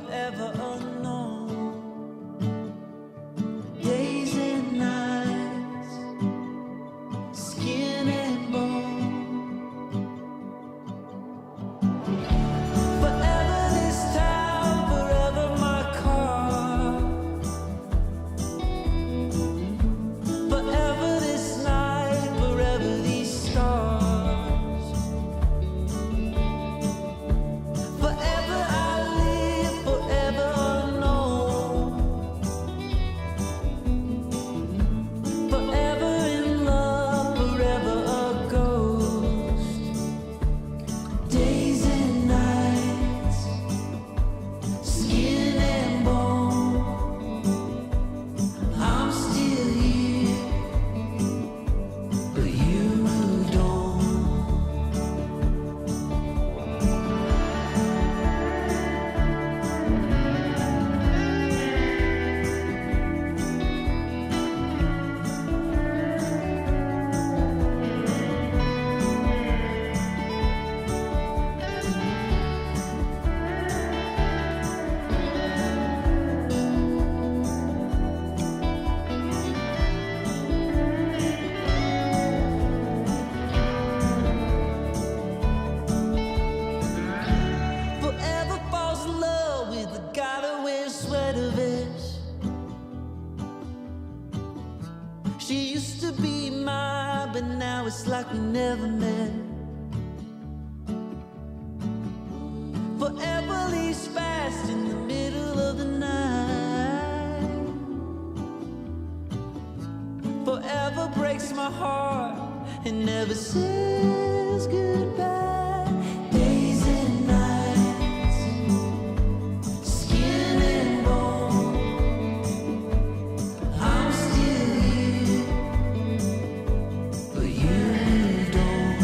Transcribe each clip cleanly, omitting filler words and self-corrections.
forever unknown. Days and nights, skin and bone. Forever this town, forever my car. Forever this night, forever these stars. Forever I live, forever unknown. Forever in love, forever a ghost. Days and nights, skin and bone. I'm still here, but you moved on. Forever falls in love with the guy that wears sweater vests. She used to be mine, but now it's like we never met. Forever leaves fast in the middle of the night. Forever breaks my heart and never says goodbye. Days and nights, skin and bone. I'm still here, but you moved on.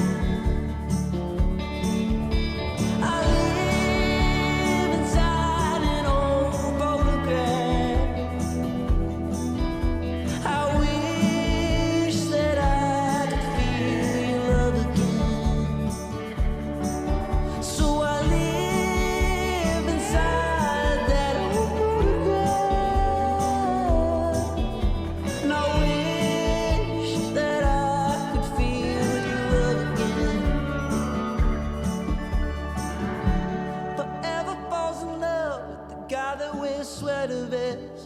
I live inside an old photograph. I wish that I could feel your love again. So I live inside that old photograph. And I wish that I could feel your love again. Forever falls in love with the guy that wears sweater vests.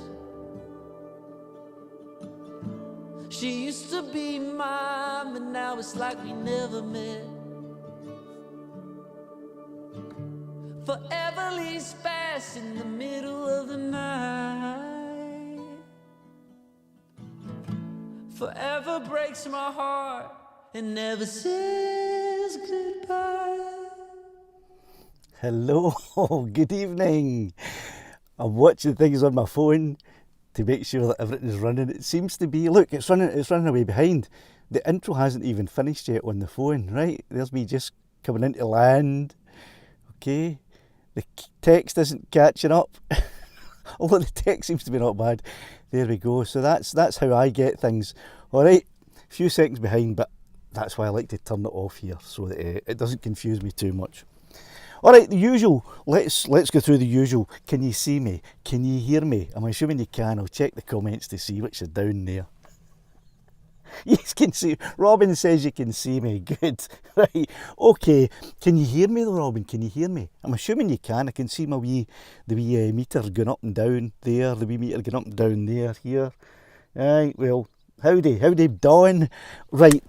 She used to be mine, but now it's like we never met. Forever leaves fast in the middle of the night. Forever breaks my heart and never says goodbye. Hello, good evening. I'm watching things on my phone to make sure that everything is running. It seems to be, look, it's running away behind. The intro hasn't even finished yet on the phone, right? There's me just coming into land. Okay, the text isn't catching up. Although the text seems to be not bad. There we go. So that's how I get things. All right, a few seconds behind, but that's why I like to turn it off here so that it doesn't confuse me too much. All right, the usual. Let's go through the usual. Can you see me? Can you hear me? I'm assuming you can. I'll check the comments to see which is down there. You can see. Robin says you can see me. Good. Right. Okay. Can you hear me though, Robin? Can you hear me? I'm assuming you can. I can see the wee meter going up and down there. The wee meter going up and down there. Here. Right. Well, howdy Dawn. Right.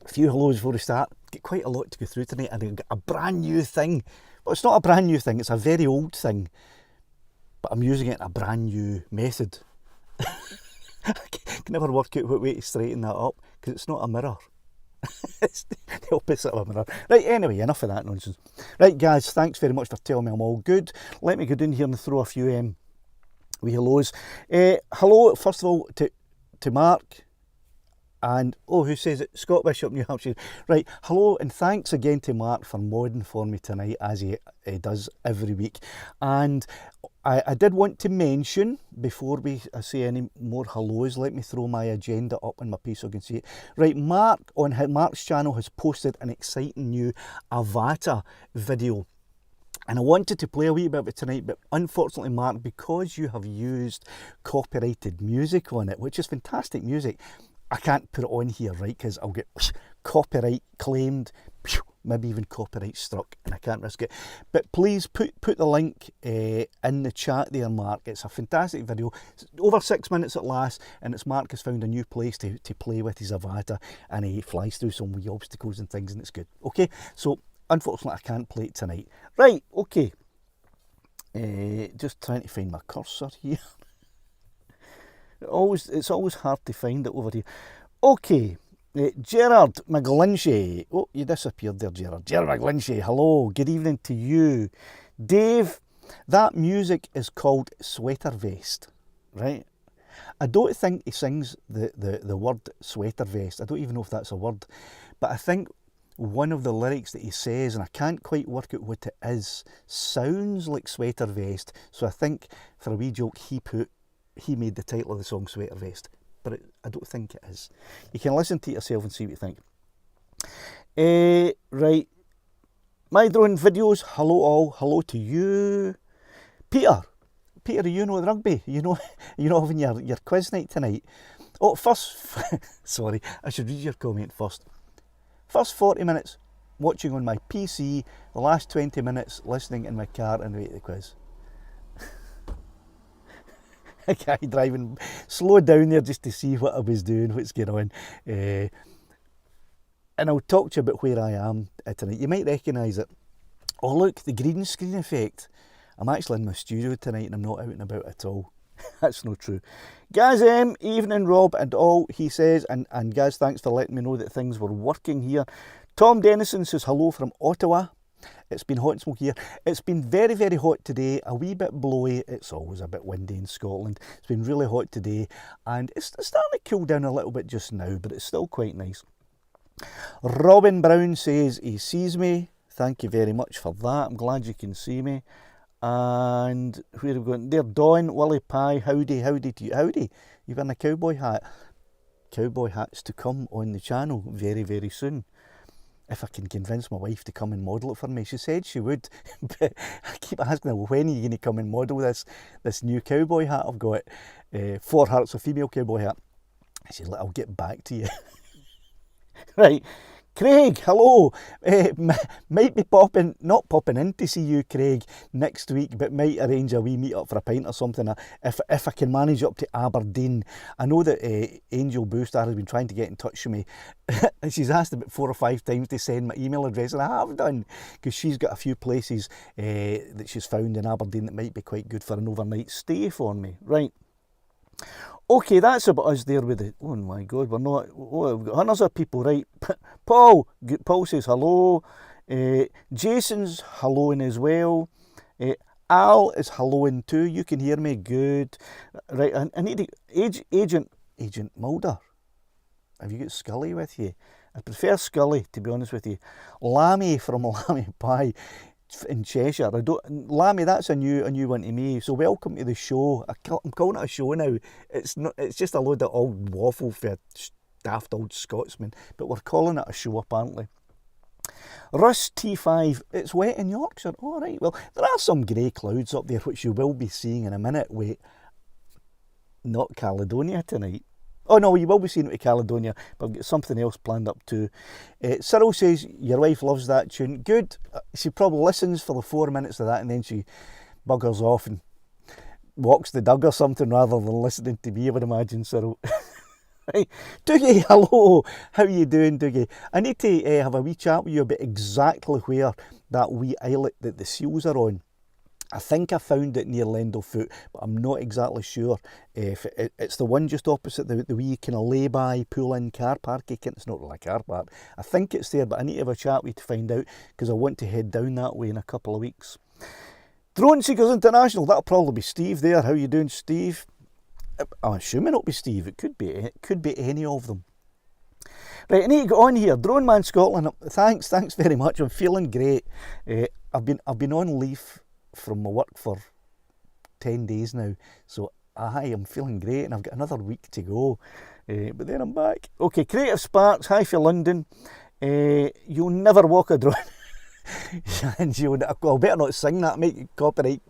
A few hellos before we start. Get quite a lot to go through tonight, and I've got a brand new thing. Well, it's not a brand new thing, it's a very old thing, but I'm using it in a brand new method. I can never work out what way to straighten that up, because it's not a mirror. It's the opposite of a mirror. Right, anyway, enough of that nonsense. Right guys, thanks very much for telling me I'm all good. Let me go down here and throw a few wee hellos. Hello, first of all, to Mark. And, oh, who says it? Scott Bishop, New Hampshire. Right, hello, and thanks again to Mark for modding for me tonight, as he does every week. And I did want to mention, before I say any more hellos, let me throw my agenda up on my piece so I can see it. Right, Mark, on Mark's channel, has posted an exciting new Avata video. And I wanted to play a wee bit of it tonight, but unfortunately, Mark, because you have used copyrighted music on it, which is fantastic music, I can't put it on here, right, because I'll get copyright claimed, maybe even copyright struck, and I can't risk it. But please put the link in the chat there, Mark. It's a fantastic video. It's over 6 minutes at last, and it's Mark has found a new place to play with his avatar, and he flies through some wee obstacles and things, and it's good. Okay, so unfortunately I can't play it tonight. Right, okay. Just trying to find my cursor here. It's always hard to find it over here. Okay, Gerard McGlinchey. Oh, you disappeared there, Gerard. Gerard McGlinchey, hello, good evening to you. Dave, that music is called Sweater Vest, right? I don't think he sings the word sweater vest. I don't even know if that's a word. But I think one of the lyrics that he says, and I can't quite work out what it is, sounds like sweater vest. So I think for a wee joke he made the title of the song Sweater Vest. But I don't think it is. You can listen to it yourself and see what you think. Right. My drone videos, hello all, hello to you. Peter, you know the rugby? You know having your quiz night tonight? Oh, first, sorry, I should read your comment first. First 40 minutes watching on my PC, the last 20 minutes listening in my car and wait the quiz. A guy driving, slowed down there just to see what I was doing, what's going on. And I'll talk to you about where I am tonight. You might recognise it. Oh look, the green screen effect. I'm actually in my studio tonight and I'm not out and about at all. That's not true. Gaz M, evening Rob and all, he says, and Gaz, thanks for letting me know that things were working here. Tom Dennison says hello from Ottawa. It's been hot and smoky here. It's been very, very hot today, a wee bit blowy. It's always a bit windy in Scotland. It's been really hot today and it's starting to cool down a little bit just now, but it's still quite nice. Robin Brown says he sees me. Thank you very much for that. I'm glad you can see me. And where are we going? There, Dawn, Willie Pie, howdy to you. Howdy, you've in a cowboy hat. Cowboy hats to come on the channel very, very soon. If I can convince my wife to come and model it for me. She said she would, but I keep asking her, well, when are you going to come and model this new cowboy hat I've got for her? It's a female cowboy hat. I said, I'll get back to you. Right. Craig, hello. Might be not popping in to see you, Craig, next week, but might arrange a wee meet up for a pint or something if I can manage up to Aberdeen. I know that Angel Boostar has been trying to get in touch with me. And she's asked about 4 or 5 times to send my email address, and I have done, because she's got a few places that she's found in Aberdeen that might be quite good for an overnight stay for me. Right. Okay, that's about us there with the... Oh my God, we're not... Oh, we've got hundreds of people, right? Paul says hello. Jason's helloing as well. Al is helloing too. You can hear me good. Right, I need to... Agent Mulder. Have you got Scully with you? I prefer Scully, to be honest with you. Lammy from Lammy Pie in Cheshire. Lammy, that's a new one to me. So welcome to the show. I'm calling it a show now. It's just a load of old waffle for a daft old Scotsman, but we're calling it a show apparently. Russ T5, it's wet in Yorkshire. All right, well, there are some grey clouds up there which you will be seeing in a minute. Wait, not Caledonia tonight. Oh no, you will be seeing it with Caledonia, but I've got something else planned up too. Cyril says, your wife loves that tune. Good. She probably listens for the 4 minutes of that and then she buggers off and walks the dog or something rather than listening to me, I would imagine, Cyril. Right. Dougie, hello. How are you doing, Dougie? I need to have a wee chat with you about exactly where that wee islet that the seals are on. I think I found it near Lendlefoot, but I'm not exactly sure if it's the one just opposite the wee kind of lay-by, pull-in car park. It's not really a car park. I think it's there, but I need to have a chat with you to find out because I want to head down that way in a couple of weeks. Drone Seekers International, that'll probably be Steve there. How you doing, Steve? I'm assuming it'll be Steve. It could be any of them. Right, I need to get on here. Drone Man Scotland, thanks very much. I'm feeling great. I've been on leave from my work for 10 days now, so I am feeling great and I've got another week to go, but then I'm back. Okay, Creative Sparks, hi for London. You'll never walk a drone. And I'll better not sing that, make you copyright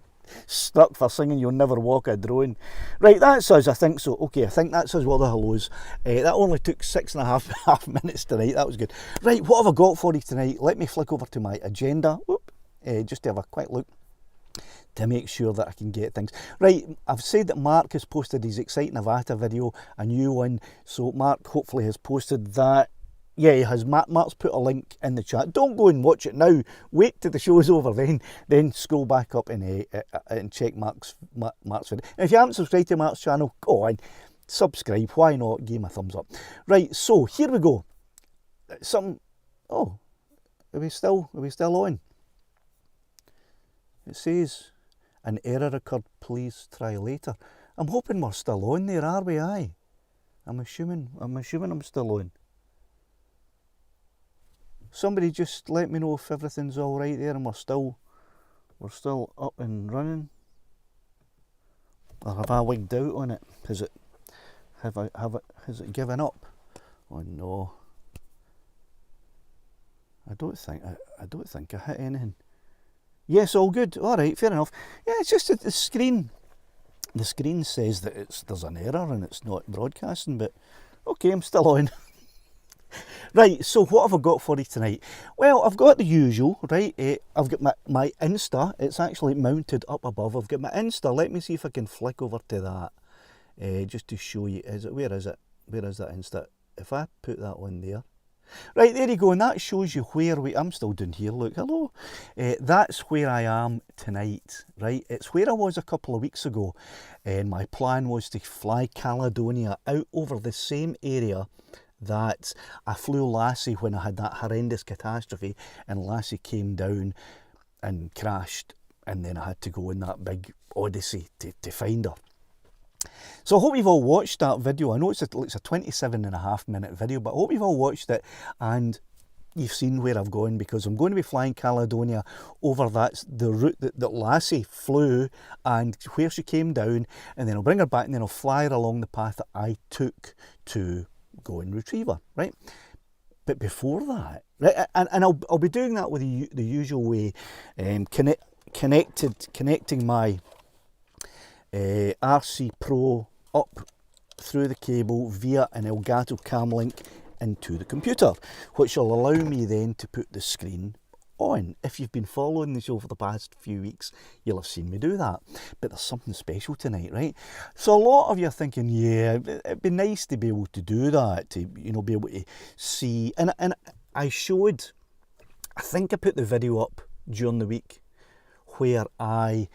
struck for singing You'll Never Walk a Drone. Right, that's us, I think so. Okay, I think that's us, well, the hellos. That only took 6.5 minutes tonight, that was good. Right, what have I got for you tonight? Let me flick over to my agenda, just to have a quick look, to make sure that I can get things. Right, I've said that Mark has posted his exciting Avata video, a new one, so Mark hopefully has posted that. Yeah, he has. Mark's put a link in the chat. Don't go and watch it now. Wait till the show's over, then scroll back up and check Mark's video. And if you haven't subscribed to Mark's channel, go on, subscribe. Why not? Give him a thumbs up. Right, so here we go. Oh, are we still on? It says an error occurred. Please try later. I'm hoping we're still on there, are we? Aye. I'm assuming I'm still on. Somebody just let me know if everything's all right there and we're still up and running. Or have I wigged out on it? Has it given up? Oh no. I don't think I hit anything. Yes, all good. All right, fair enough. Yeah, it's just that the screen says that there's an error and it's not broadcasting, but okay, I'm still on. Right, so what have I got for you tonight? Well, I've got the usual, right? I've got my Insta. It's actually mounted up above. I've got my Insta. Let me see if I can flick over to that, just to show you. Where is it? Where is that Insta? If I put that on there. Right, there you go, and that shows you where I'm still down here, look, hello. That's where I am tonight, right? It's where I was a couple of weeks ago, and my plan was to fly Caledonia out over the same area that I flew Lassie when I had that horrendous catastrophe, and Lassie came down and crashed, and then I had to go in that big odyssey to find her. So I hope you've all watched that video. I know it's a 27.5 minute video, but I hope you've all watched it and you've seen where I've gone, because I'm going to be flying Caledonia over the route that Lassie flew and where she came down, and then I'll bring her back and then I'll fly her along the path that I took to go and retrieve her, right? But before that, right, and I'll be doing that with the usual way, connecting my RC Pro up through the cable via an Elgato Cam Link into the computer, which will allow me then to put the screen on. If you've been following the show for the past few weeks, you'll have seen me do that. But there's something special tonight, right? So a lot of you are thinking, yeah, it'd be nice to be able to do that, to be able to see. And I think I put the video up during the week where I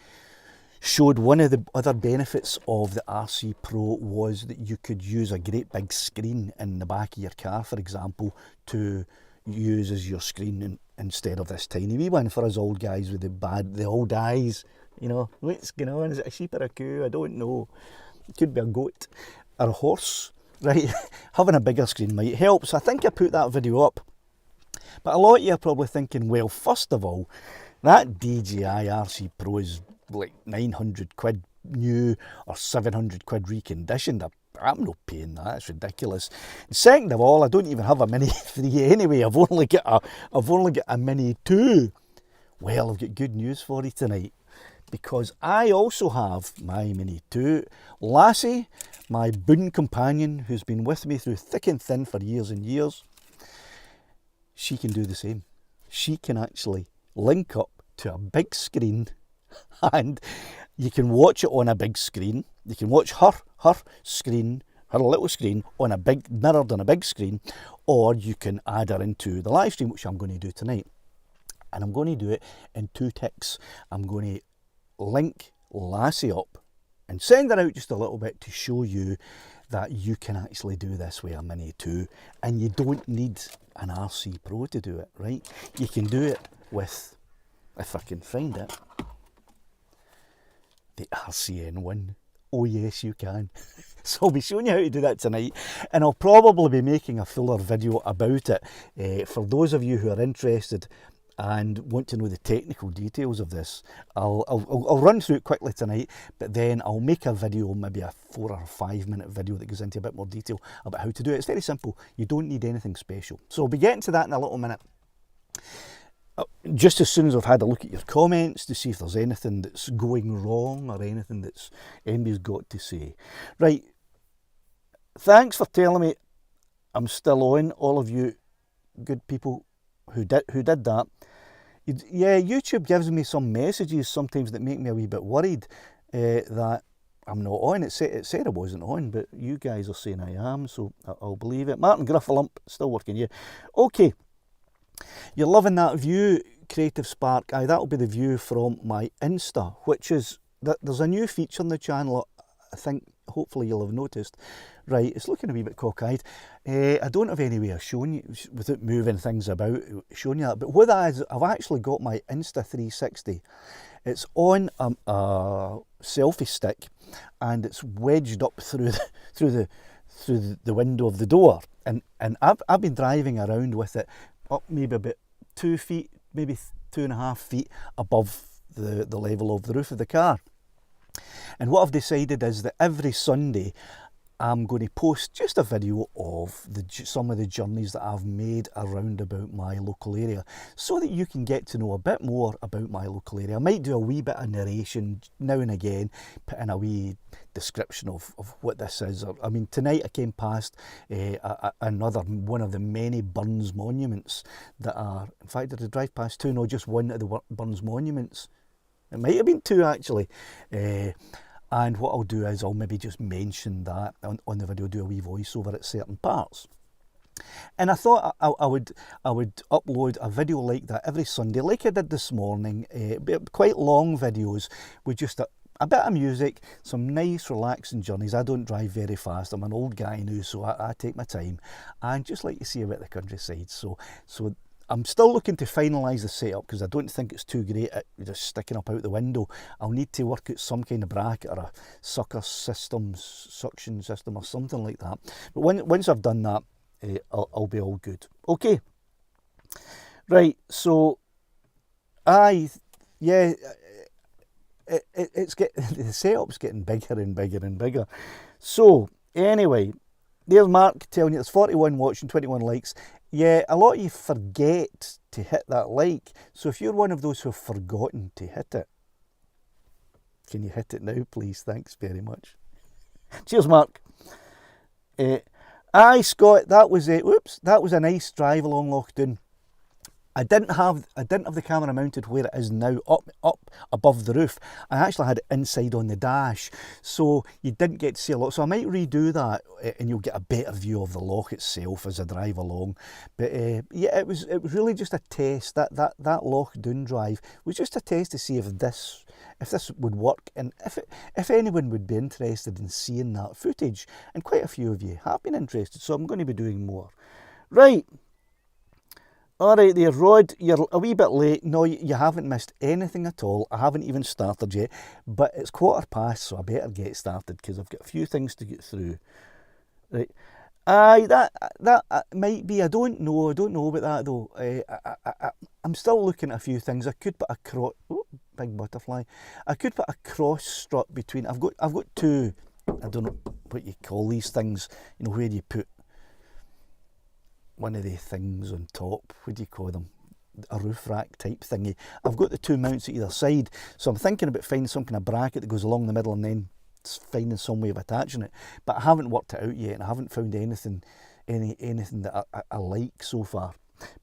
showed one of the other benefits of the RC Pro was that you could use a great big screen in the back of your car, for example, to use as your screen instead of this tiny wee one for us old guys with the old eyes. What's going on? Is it a sheep or a cow? I don't know. It could be a goat or a horse, right? Having a bigger screen might help. So I think I put that video up. But a lot of you are probably thinking, well, first of all, that DJI RC Pro is like 900 quid new or 700 quid reconditioned. I'm not paying that, it's ridiculous. And second of all, I don't even have a Mini 3 anyway. I've only got a Mini 2. Well, I've got good news for you tonight, because I also have my Mini 2. Lassie, my boon companion, who's been with me through thick and thin for years and years, she can do the same. She can actually link up to a big screen, and you can watch it on a big screen. You can watch her screen, her little screen, mirrored on a big screen, or you can add her into the live stream, which I'm going to do tonight. And I'm going to do it in 2 ticks. I'm going to link Lassie up and send her out just a little bit to show you that you can actually do this with a Mini 2, and you don't need an RC Pro to do it, right? You can do it with, if I can find it, the RCN1. Oh yes, you can. So I'll be showing you how to do that tonight, and I'll probably be making a fuller video about it. For those of you who are interested and want to know the technical details of this, I'll run through it quickly tonight, but then I'll make a video, maybe a 4 or 5 minute video that goes into a bit more detail about how to do it. It's very simple. You don't need anything special. So I'll be getting to that in a little minute. just as soon as I've had a look at your comments to see if there's anything that's going wrong or anything that's anybody's got to say. Right, thanks for telling me I'm still on, all of you good people who did that. Yeah, YouTube gives me some messages sometimes that make me a wee bit worried that I'm not on. It said I wasn't on, but you guys are saying I am, so I'll believe it. Martin Gruffalump, still working, yeah. Okay, you're loving that view, Creative Spark. Aye, that'll be the view from my Insta, which is, there's a new feature on the channel, I think, hopefully you'll have noticed. Right, it's looking a wee bit cockeyed. I don't have any way of showing you, without moving things about, showing you that. But what that is, I've actually got my Insta 360. It's on a selfie stick, and it's wedged up through the window of the door. And I've been driving around with it up maybe about 2 feet, maybe 2.5 feet above the level of the roof of the car. And what I've decided is that every Sunday I'm going to post just a video of some of the journeys that I've made around about my local area, so that you can get to know a bit more about my local area. I might do a wee bit of narration now and again, put in a wee description of what this is. I mean, tonight I came past another one of the many Burns monuments that are, in fact, did I drive past two? No, just one of the Burns monuments. It might have been two, actually. And what I'll do is I'll maybe just mention that on the video, do a wee voiceover at certain parts. And I thought I would upload a video like that every Sunday, like I did this morning. Quite long videos with just a bit of music, some nice relaxing journeys. I don't drive very fast. I'm an old guy now, so I take my time, and just like to see about the countryside. So I'm still looking to finalise the setup, because I don't think it's too great at just sticking up out the window. I'll need to work out some kind of bracket or a suction system or something like that. But once I've done that, I'll be all good. Okay, right, so yeah, the setup's getting bigger and bigger and bigger. So anyway, there's Mark telling you there's 41 watching, 21 likes. Yeah, a lot of you forget to hit that like. So if you're one of those who have forgotten to hit it, can you hit it now, please? Thanks very much. Cheers, Mark. Aye, Scott, that was it. Whoops, that was a nice drive along Loch Doon. I didn't have the camera mounted where it is now, up above the roof. I actually had it inside on the dash, so you didn't get to see a lot. So I might redo that, and you'll get a better view of the loch itself as I drive along. But yeah, it was really just a test. That Loch Doon drive was just a test to see if this would work, and if anyone would be interested in seeing that footage. And quite a few of you have been interested, so I'm going to be doing more. Right. Alright there, Rod, you're a wee bit late. No, you haven't missed anything at all. I haven't even started yet, but it's 15:15, so I better get started, because I've got a few things to get through. Right. Aye, that might be, I don't know about that though. I'm still looking at a few things. I could put a big butterfly. I could put a cross strut between, I've got two, I don't know what you call these things, you know, where you put one of the things on top, what do you call them, a roof rack type thingy. I've got the two mounts at either side, so I'm thinking about finding some kind of bracket that goes along the middle and then finding some way of attaching it, but I haven't worked it out yet, and I haven't found anything that I like so far,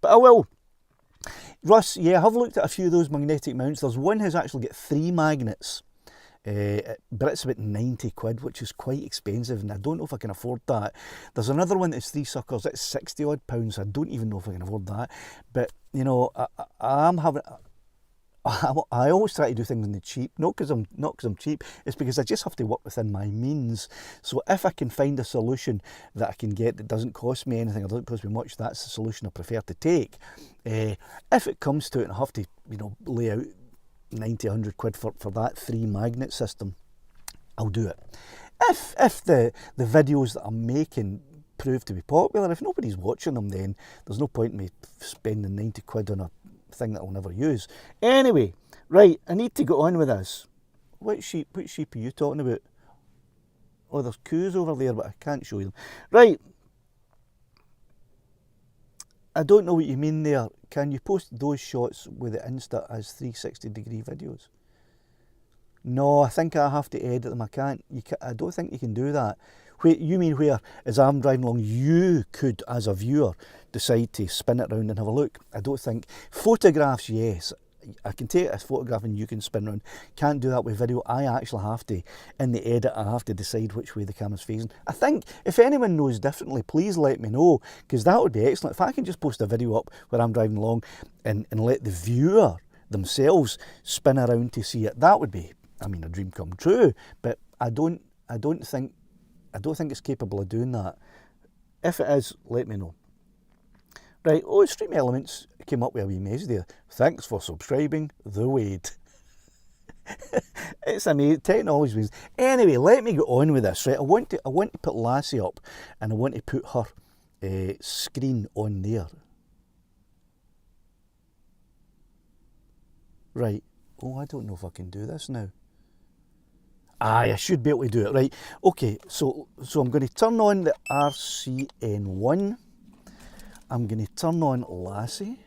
but I will. Russ, yeah, I have looked at a few of those magnetic mounts. There's one has actually got 3 magnets, but it's about 90 quid, which is quite expensive, and I don't know if I can afford that. There's another one that's 3 suckers, that's 60 odd pounds. I don't even know if I can afford that, but you know, I always try to do things in the cheap, not because I'm cheap, it's because I just have to work within my means. So if I can find a solution that I can get that doesn't cost me anything or doesn't cost me much, that's the solution I prefer to take. If it comes to it and I have to, you know, lay out 90, 100 quid for that 3 magnet system, I'll do it. If the videos that I'm making prove to be popular, if nobody's watching them, then there's no point in me spending 90 quid on a thing that I'll never use. Anyway, right, I need to get on with this. What sheep are you talking about? Oh, there's coos over there, but I can't show you them. Right. I don't know what you mean there, can you post those shots with the Insta as 360-degree videos? No, I think I have to edit them. I can't. I don't think you can do that. You mean where, as I'm driving along, you could, as a viewer, decide to spin it around and have a look? I don't think. Photographs, yes. I can take a photograph and you can spin around. Can't do that with video. I actually have to, in the edit, I have to decide which way the camera's facing. I think if anyone knows differently, please let me know, because that would be excellent. If I can just post a video up where I'm driving along and let the viewer themselves spin around to see it, that would be, I mean, a dream come true. But I don't think it's capable of doing that. If it is, let me know. Right, Stream Elements came up with a wee message there. Thanks for subscribing, the Wade. It's amazing, technology wins. Anyway, let me get on with this. Right, I want to put Lassie up, and I want to put her screen on there. Right. Oh, I don't know if I can do this now. Aye, I should be able to do it. Right. Okay, so I'm going to turn on the RCN1. I'm going to turn on Lassie.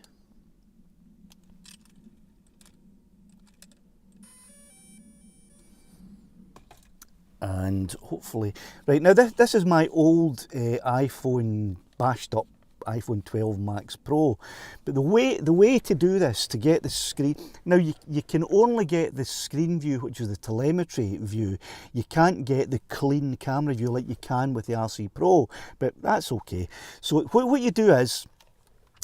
And hopefully, right now this is my old iPhone, bashed up iPhone 12 Max Pro. But the way to do this, to get the screen, now you can only get the screen view, which is the telemetry view. You can't get the clean camera view like you can with the RC Pro, but that's okay. So what you do is,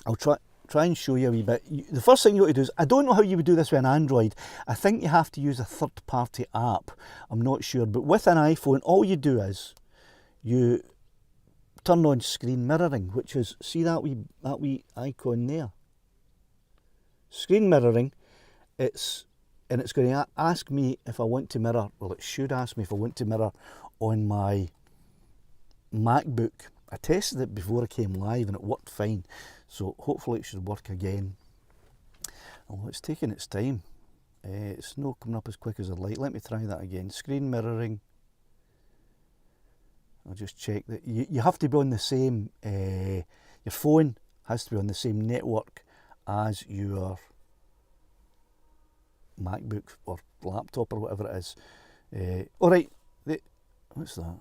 I'll try and show you a wee bit. The first thing you want to do is, I don't know how you would do this with an Android. I think you have to use a third-party app. I'm not sure, but with an iPhone, all you do is you turn on screen mirroring, which is, see that wee icon there? Screen mirroring. It's going to ask me if I want to mirror. Well, it should ask me if I want to mirror on my MacBook. I tested it before I came live and it worked fine. So hopefully it should work again. Oh, it's taking its time. It's not coming up as quick as I'd like. Let me try that again. Screen mirroring. I'll just check that. You have to be on the same, your phone has to be on the same network as your MacBook or laptop or whatever it is. All right, what's that?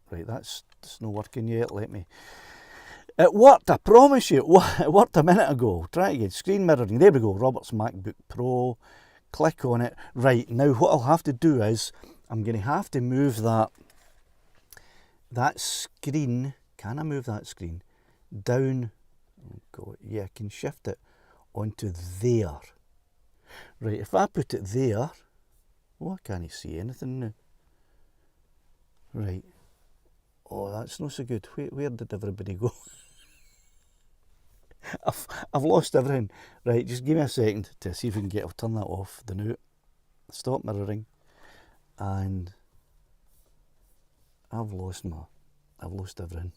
Right, it's not working yet. Let me. It worked, I promise you. It worked a minute ago. Try it again. Screen mirroring. There we go. Robert's MacBook Pro. Click on it. Right, now what I'll have to do is, I'm going to have to move that screen. Can I move that screen down? Oh God, yeah, I can shift it onto there. Right, if I put it there, oh, I can't see anything now. Right. Oh, that's not so good. Where did everybody go? I've lost everything. Right, just give me a second to see if we can I'll turn that off. The new stop mirroring, and I've lost everything.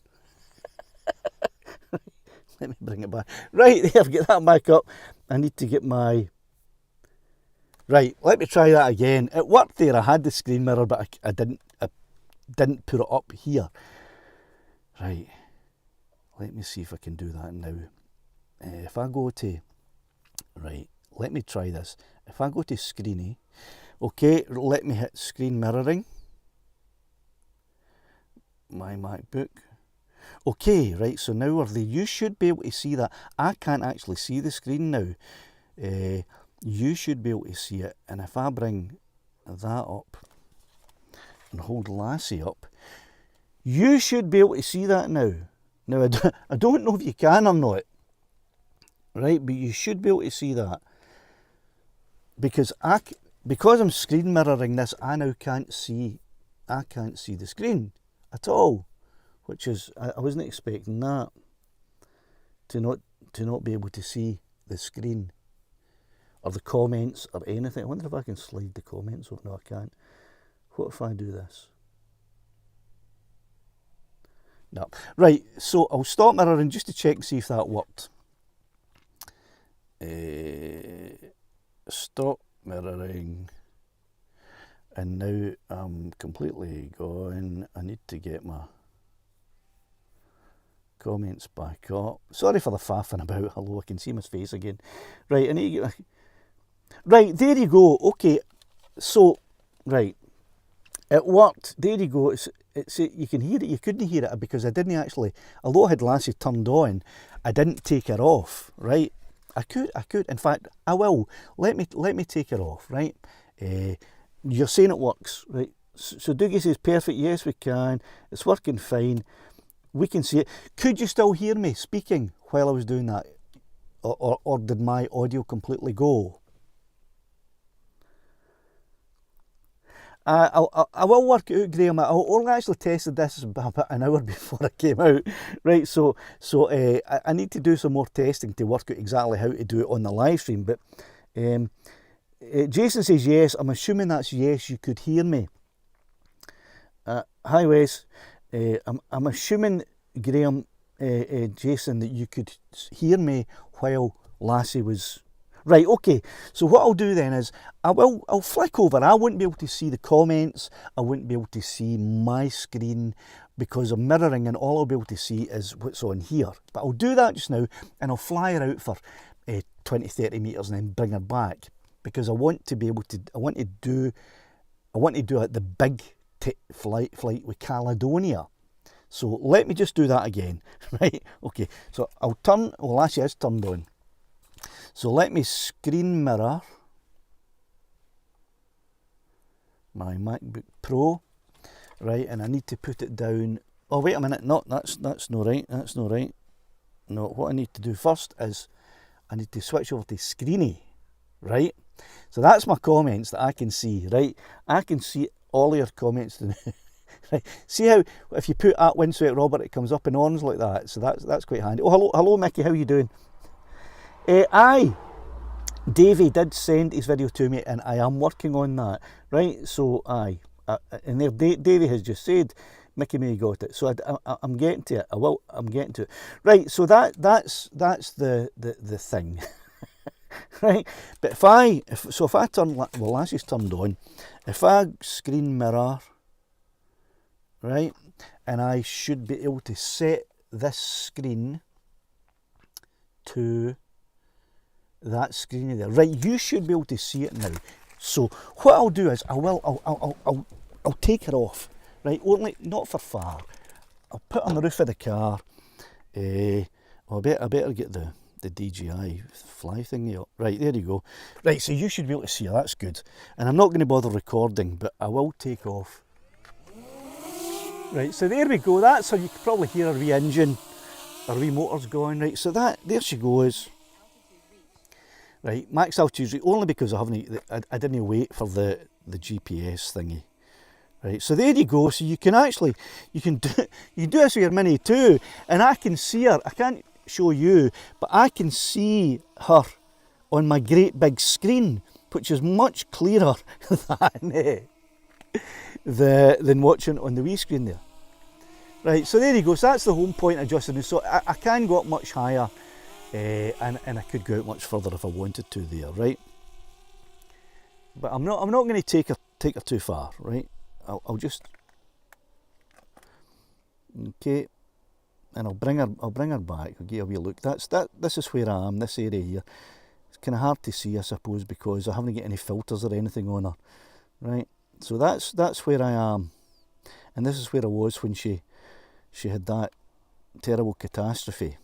Let me bring it back. Right, there, I've got that back up. I need to get my. Right, let me try that again. It worked there. I had the screen mirror, but I didn't put it up here. Right, let me see if I can do that now. If I go to, right, let me try this. If I go to screeny, okay, let me hit screen mirroring. My MacBook. Okay, right, so now we're there. You should be able to see that. I can't actually see the screen now. You should be able to see it. And if I bring that up and hold Lassie up, you should be able to see that now. Now, I don't know if you can or not, right? But you should be able to see that. Because I'm screen mirroring this, I now can't see the screen at all, which is, I wasn't expecting that, to not be able to see the screen or the comments or anything. I wonder if I can slide the comments over. No, I can't. What if I do this? No. Right, so I'll stop mirroring just to check and see if that worked. Stop mirroring. And now I'm completely gone. I need to get my comments back up. Sorry for the faffing about. Hello, I can see my face again. Right, right, there you go. Okay, so, right, it worked. There you go. It's you can hear it. You couldn't hear it because I didn't actually, although I had Lassie turned on, I didn't take her off, right? I could. In fact, I will. Let me take her off, right? You're saying it works, right? So Dougie says, perfect. Yes, we can. It's working fine. We can see it. Could you still hear me speaking while I was doing that? Or did my audio completely go? I will work it out, Graham. I only actually tested this about an hour before I came out, right? So I need to do some more testing to work out exactly how to do it on the live stream. But Jason says yes. I'm assuming that's yes. You could hear me. Hi Wes. I'm assuming, Graham, Jason, that you could hear me while Lassie was. Right, okay, so what I'll do then is I'll flick over. I wouldn't be able to see the comments, I wouldn't be able to see my screen because I'm mirroring, and all I'll be able to see is what's on here. But I'll do that just now, and I'll fly her out for 20-30 metres and then bring her back, because I want to be able to, I want to do the big flight with Caledonia. So let me just do that again, right? Okay, so I'll turn, well actually it's turned on. So let me screen mirror my MacBook Pro, right, and I need to put it down. Oh wait a minute, no, that's not right, that's not right. No, what I need to do first is I need to switch over to Screeny, right? So that's my comments that I can see, right? I can see all of your comments. Right. See how if you put at Windswept Robert it comes up in orange like that, so that's quite handy. Oh hello Mickey, how you doing? Aye, Davey did send his video to me and I am working on that, right? So aye, and there Davey has just said, Mickey May got it, so I'm getting to it. I'm getting to it. Right, so that's the thing, right? But if I turn, well, Lassie's turned on. If I screen mirror, right, and I should be able to set this screen to that screen there. Right, you should be able to see it now. So what I'll do is I'll take her off, right? Only not for far. I'll put on the roof of the car. I better get the DJI fly thingy up. Right, there you go. Right, so you should be able to see her, that's good. And I'm not going to bother recording, but I will take off. Right, so there we go. That's how you can probably hear our wee engine, our wee motor's going. Right, so there she goes. Right, max altitude, only because I didn't wait for the GPS thingy. Right, so there you go. So you can do this with your Mini too, and I can see her. I can't show you, but I can see her on my great big screen, which is much clearer than watching on the wee screen there. Right, so there you go. So that's the home point adjusting. So I can go up much higher. And I could go out much further if I wanted to there, right? But I'm not going to take her too far, right? I'll just, okay, and I'll bring her back. I'll give a wee look. This is where I am. This area here. It's kind of hard to see, I suppose, because I haven't got any filters or anything on her, right? So that's where I am, and this is where I was when she had that terrible catastrophe.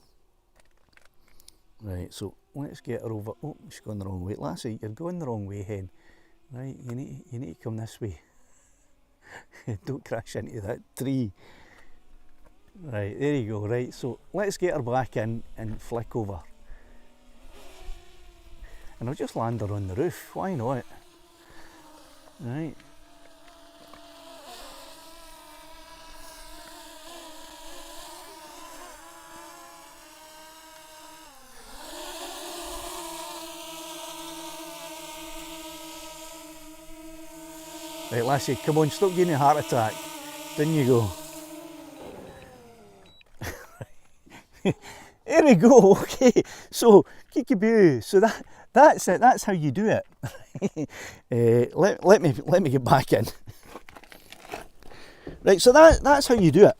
Right, so let's get her over. Oh, she's going the wrong way. Lassie, you're going the wrong way, hen. Right, you need to come this way. Don't crash into that tree. Right, there you go. Right, so let's get her back in and flick over. And I'll just land her on the roof. Why not? Right. Right, Lassie, come on, stop giving me a heart attack. Didn't you go? There we go, okay. So, kickaboo. So that's it, that's how you do it. Let me get back in. Right, so that's how you do it.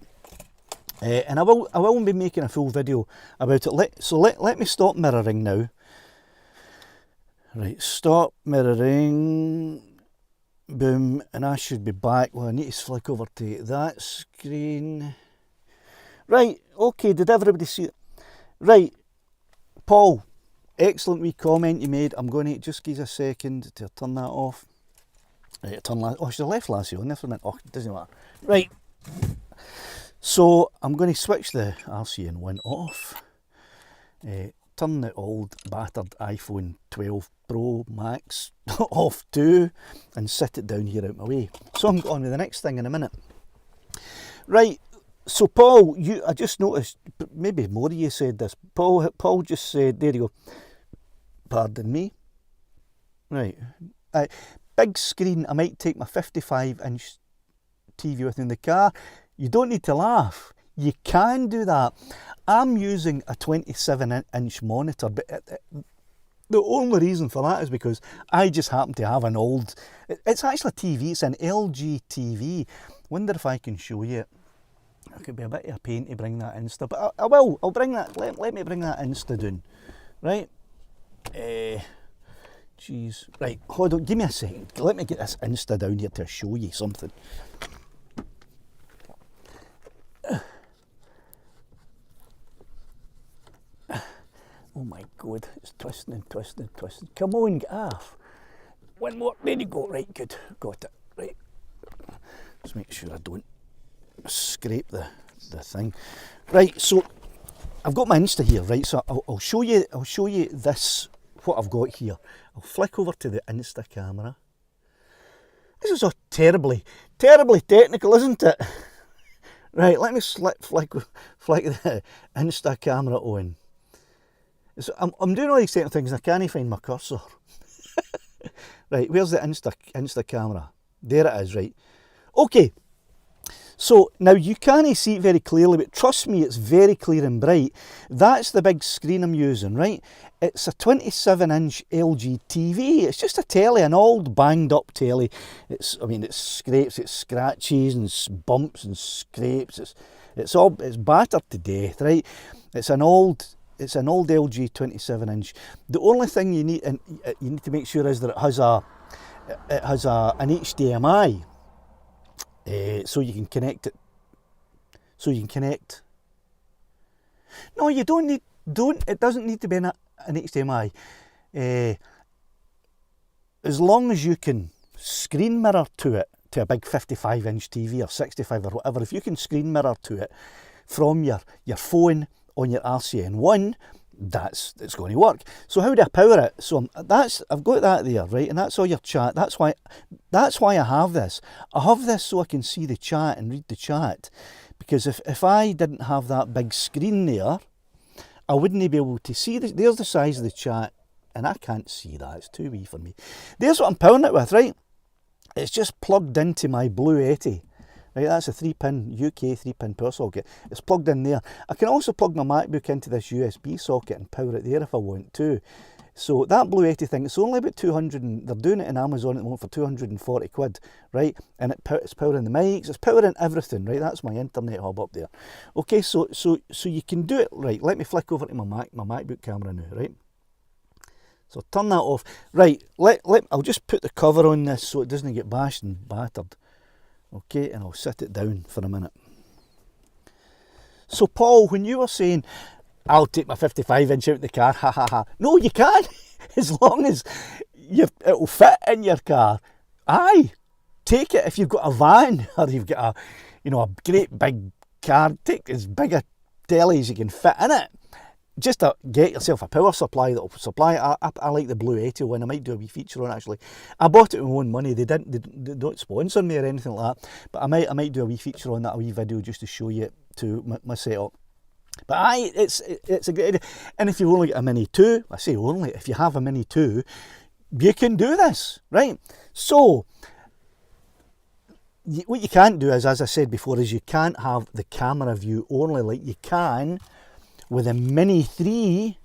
And I will be making a full video about it. Let me stop mirroring now. Right, stop mirroring. Boom, and I should be back. Well, I need to flick over to that screen. Right, okay, did everybody see it? Right, Paul, excellent wee comment you made. I'm going to just give you a second to turn that off. Right, oh, I should have left Lassie on there for a minute. Oh, it doesn't matter. Right, so I'm going to switch the RCN1 off. Turn the old battered iPhone 12 Pro Max off too, and sit it down here out my way. So I'm on with the next thing in a minute. Right, so Paul, I just noticed, maybe more of you said this. Paul just said, there you go. Pardon me. Right, big screen. I might take my 55-inch TV with me in the car. You don't need to laugh. You can do that. I'm using a 27-inch monitor, but the only reason for that is because I just happen to have an old... It's actually a TV. It's an LG TV. Wonder if I can show you it. It could be a bit of a pain to bring that Insta, but I will. I'll bring that. Let me bring that Insta down. Right? Jeez. Right, hold on. Give me a second. Let me get this Insta down here to show you something. Oh my God, it's twisting and twisting and twisting. Come on, get off. One more, there you go. Right, good, got it. Right, just make sure I don't scrape the thing. Right, so I've got my Insta here, right? So I'll show you this, what I've got here. I'll flick over to the Insta camera. This is so terribly technical, isn't it? Right, let me flick the Insta camera on. So I'm doing all these technical things and I can't find my cursor. Right, where's the Insta camera? There it is, right. Okay, so now you can't see it very clearly, but trust me, it's very clear and bright. That's the big screen I'm using, right? It's a 27-inch LG TV. It's just a telly, an old banged up telly. It scrapes, it scratches and bumps and scrapes. It's battered to death, right? It's an old LG 27-inch. The only thing you need to make sure is that it has an HDMI, so you can connect it. So you can connect. No, you don't need. It doesn't need to be an HDMI. As long as you can screen mirror to it, to a big 55-inch TV or 65 or whatever. If you can screen mirror to it from your phone on your RCN1, it's going to work. So how do I power it? So I've got that there, right, and that's all your chat. That's why I have this. I have this so I can see the chat and read the chat, because if I didn't have that big screen there, I wouldn't be able to see there's the size of the chat, and I can't see that. It's too wee for me. There's what I'm powering it with, right? It's just plugged into my Blue Yeti. Right, that's a 3-pin UK 3-pin power socket. It's plugged in there. I can also plug my MacBook into this USB socket and power it there if I want to. So that Blue Yeti thing, it's only about 200, and they're doing it in Amazon at the moment for 240 quid, right? And it's powering the mics, it's powering everything, right? That's my internet hub up there. Okay, so you can do it, right? Let me flick over to my MacBook camera now, right? So turn that off. Right, I'll just put the cover on this so it doesn't get bashed and battered. Okay, and I'll sit it down for a minute. So Paul, when you were saying, I'll take my 55-inch out of the car, ha ha ha. No, you can't, as long as it'll fit in your car. Aye, take it if you've got a van, or you've got a great big car, take as big a telly as you can fit in it. Just to get yourself a power supply that will supply it. I like the Blue Yeti one. I might do a wee feature on it, actually. I bought it with my own money. They don't sponsor me or anything like that. But I might do a wee feature on that, a wee video just to show you to my setup. But it's a great idea. And if you've only got a Mini 2, I say only, if you have a Mini 2, you can do this, right? So what you can't do is, as I said before, is you can't have the camera view only like you can with a Mini 3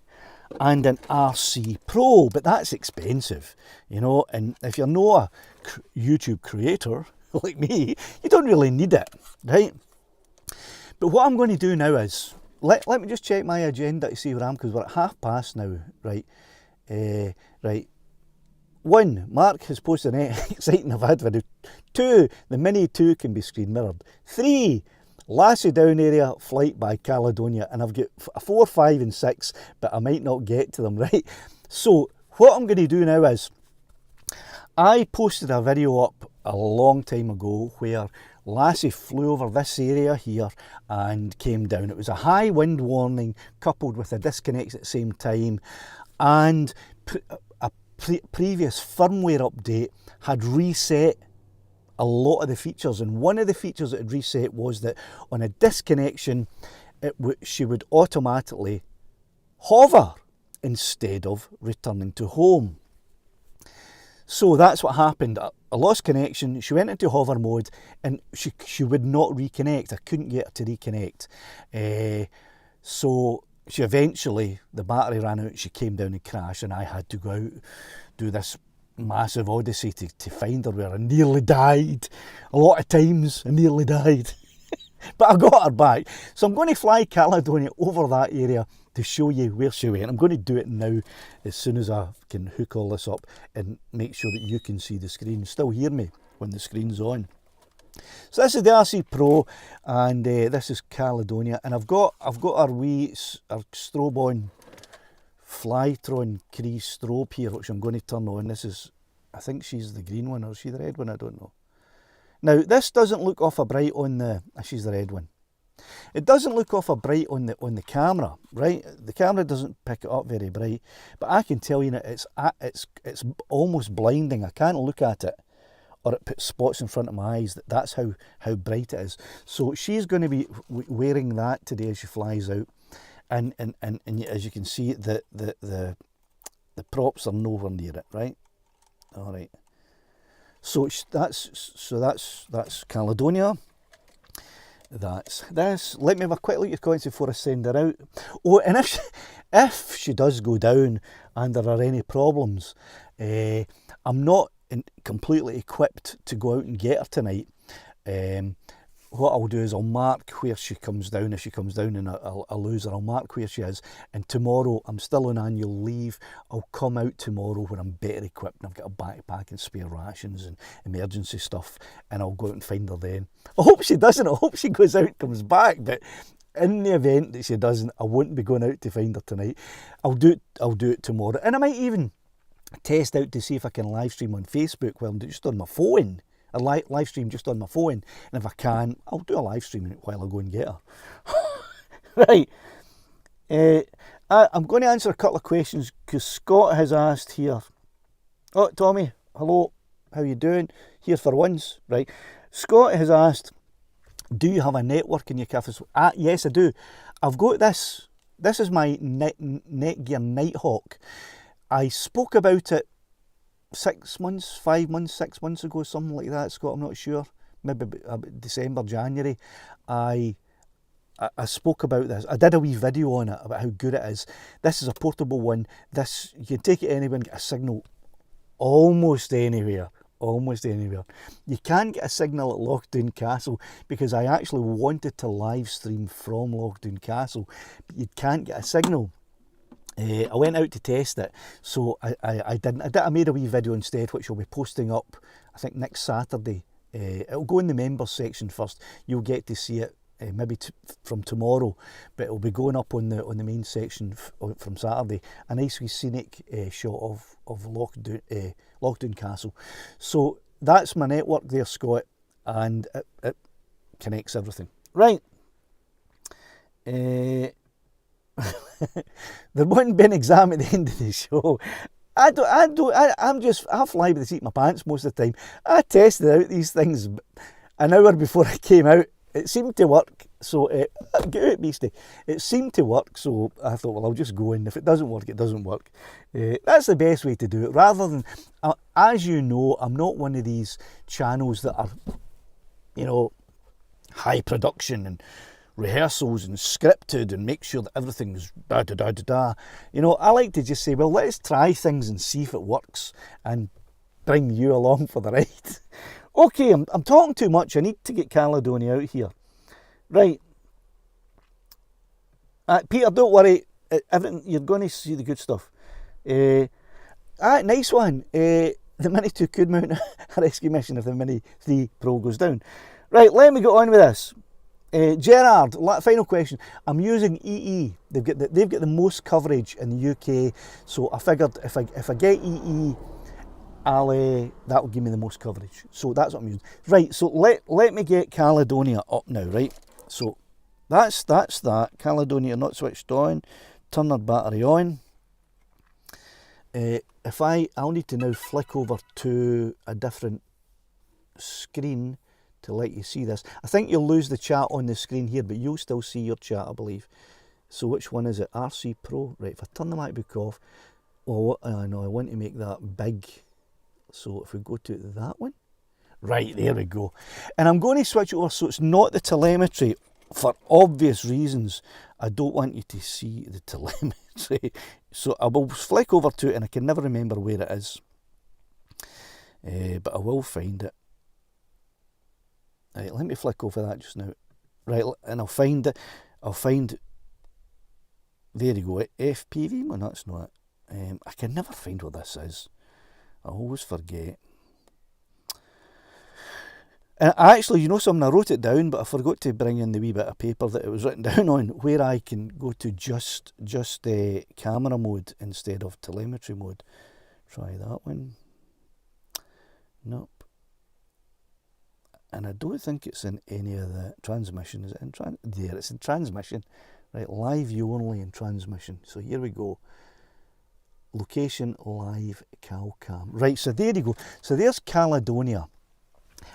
and an RC Pro, but that's expensive, and if you're not a YouTube creator like me, you don't really need it, right? But what I'm going to do now is, let me just check my agenda to see where I am, because we're at 5:30 now, right? Right. 1, Mark has posted an exciting ad video. 2, the Mini 2 can be screen mirrored. 3, Lassie Down area flight by Caledonia, and I've got 4, 5 and 6, but I might not get to them, right? So what I'm going to do now is, I posted a video up a long time ago where Lassie flew over this area here and came down. It was a high wind warning coupled with a disconnect at the same time, and a previous firmware update had reset a lot of the features, and one of the features that had reset was that on a disconnection she would automatically hover instead of returning to home. So that's what happened. I lost connection, she went into hover mode, and she would not reconnect. I couldn't get her to reconnect. So she eventually, the battery ran out, she came down and crashed, and I had to go out, do this massive odyssey to find her, where I nearly died. A lot of times I nearly died. But I got her back. So I'm going to fly Caledonia over that area to show you where she went. I'm going to do it now as soon as I can hook all this up and make sure that you can see the screen. Still hear me when the screen's on. So this is the RC Pro, and this is Caledonia, and I've got our strobe on, Flytron Cree strobe here, which I'm going to turn on. This is, I think she's the green one, or is she the red one? I don't know. Now this doesn't look awful bright on the, she's the red one. It doesn't look awful bright on the camera, right? The camera doesn't pick it up very bright, but I can tell you that it's almost blinding. I can't look at it, or it puts spots in front of my eyes. That's how bright it is. So she's going to be wearing that today as she flies out, and as you can see, the props are nowhere near it, right? All right. So that's Caledonia. That's this. Let me have a quick look at your comments before I send her out. Oh, and if she does go down and there are any problems, I'm not completely equipped to go out and get her tonight. What I'll do is I'll mark where she comes down. If she comes down and I'll lose her, I'll mark where she is. And tomorrow, I'm still on annual leave. I'll come out tomorrow when I'm better equipped and I've got a backpack and spare rations and emergency stuff, and I'll go out and find her then. I hope she doesn't. I hope she goes out and comes back. But in the event that she doesn't, I won't be going out to find her tonight. I'll do it tomorrow, and I might even test out to see if I can live stream on Facebook while I'm just on my phone. A live stream just on my phone, and if I can, I'll do a live stream while I go and get her. Right. I'm going to answer a couple of questions because Scott has asked here. Oh, Tommy, hello, how you doing? Here for once, right? Scott has asked, do you have a network in your cafe? Yes, I do. I've got this. This is my Netgear Nighthawk. I spoke about it 6 months, 5 months, 6 months ago, something like that, Scott, I'm not sure, maybe December, January. I spoke about this. I did a wee video on it about how good it is. This is a portable one. This, you can take it anywhere and get a signal almost anywhere. You can get a signal at Lochdoon Castle, because I actually wanted to live stream from Lochdoon Castle, but you can't get a signal. I went out to test it, so I didn't. I made a wee video instead, which I'll be posting up, I think, next Saturday. It'll go in the members section first. You'll get to see it maybe from tomorrow, but it'll be going up on the main section from Saturday. A nice wee scenic shot of Lochdoon Castle. So that's my network there, Scott, and it connects everything. Right. There wouldn't be an exam at the end of the show. I fly by the seat of my pants most of the time. I tested out these things an hour before I came out. It seemed to work, so get out, beastie. It seemed to work, so I thought, well, I'll just go in. If it doesn't work, it doesn't work. That's the best way to do it. Rather than, as you know, I'm not one of these channels that are, high production and rehearsals and scripted and make sure that everything's da-da-da-da-da. I like to just say, well, let's try things and see if it works and bring you along for the ride. Okay, I'm talking too much. I need to get Caledonia out here. Right, Peter, don't worry. Everything, you're going to see the good stuff. Nice one. The Mini 2 could mount a rescue mission if the Mini 3 Pro goes down. Right, let me go on with this. Gerard, final question. I'm using EE. They've got the most coverage in the UK, so I figured if I get EE, that will give me the most coverage. So that's what I'm using. Right, so let me get Caledonia up now, right? So that's that. Caledonia not switched on. Turn our battery on. I'll need to now flick over to a different screen to let you see this. I think you'll lose the chat on the screen here, but you'll still see your chat, I believe. So which one is it? RC Pro. Right, if I turn the MacBook off, oh, I know, I want to make that big. So if we go to that one, right, there we go. And I'm going to switch over so it's not the telemetry for obvious reasons. I don't want you to see the telemetry. So I will flick over to it and I can never remember where it is. But I will find it. Right, let me flick over that just now. Right, and I'll find it. There you go, FPV? No, that's not it. I can never find what this is. I always forget. Actually, you know something, I wrote it down, but I forgot to bring in the wee bit of paper that it was written down on, where I can go to just camera mode instead of telemetry mode. Try that one. Nope. And I don't think it's in any of the transmission. Is it in there? It's in transmission. Right, live view only in transmission. So here we go. Location live CalCam. Right, so there you go. So there's Caledonia.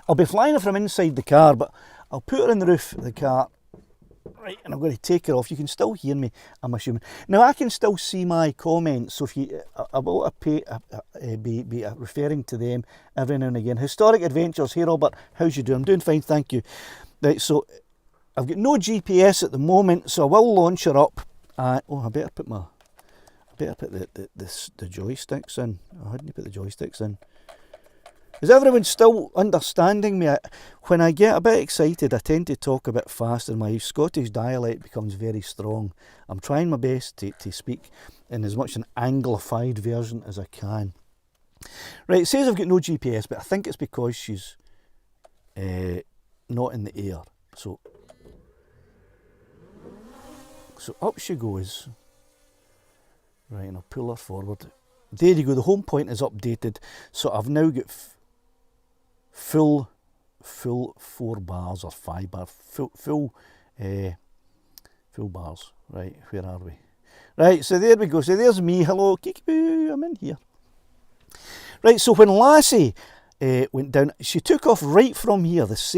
I'll be flying her from inside the car, but I'll put her on the roof of the car. Right, and I'm going to take her off. You can still hear me, I'm assuming. Now I can still see my comments, so if you, I will be referring to them every now and again. Historic Adventures, hey Robert, how's you doing? I'm doing fine, thank you. Right, so I've got no GPS at the moment, so I will launch her up. I better put the joysticks in. I hadn't put the joysticks in. Is everyone still understanding me? When I get a bit excited, I tend to talk a bit fast and my Scottish dialect becomes very strong. I'm trying my best to speak in as much an anglified version as I can. Right, it says I've got no GPS, but I think it's because she's not in the air. So up she goes. Right, and I'll pull her forward. There you go, the home point is updated. So I've now got full 4 bars or 5 bars, full bars. Right, where are we? Right, so there we go. So there's me. Hello, Kikaboo, I'm in here. Right, so when Lassie went down, she took off right from here, this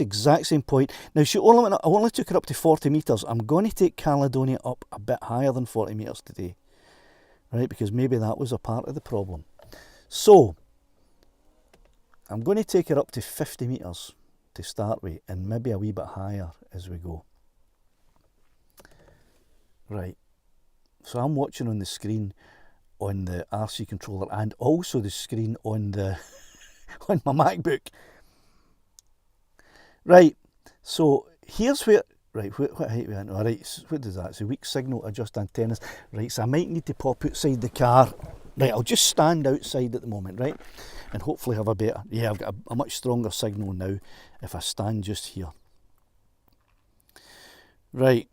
exact same point. Now I only took her up to 40 metres. I'm going to take Caledonia up a bit higher than 40 metres today. Right, because maybe that was a part of the problem. So I'm going to take her up to 50 metres to start with, and maybe a wee bit higher as we go. Right, so I'm watching on the screen on the RC controller and also the screen on the on my MacBook. Right, so here's where. Right, what height we at? All right, what does that say? Weak signal, adjust antennas. Right, so I might need to pop outside the car. Right, I'll just stand outside at the moment, right? And hopefully have a better, yeah, I've got a much stronger signal now if I stand just here. Right,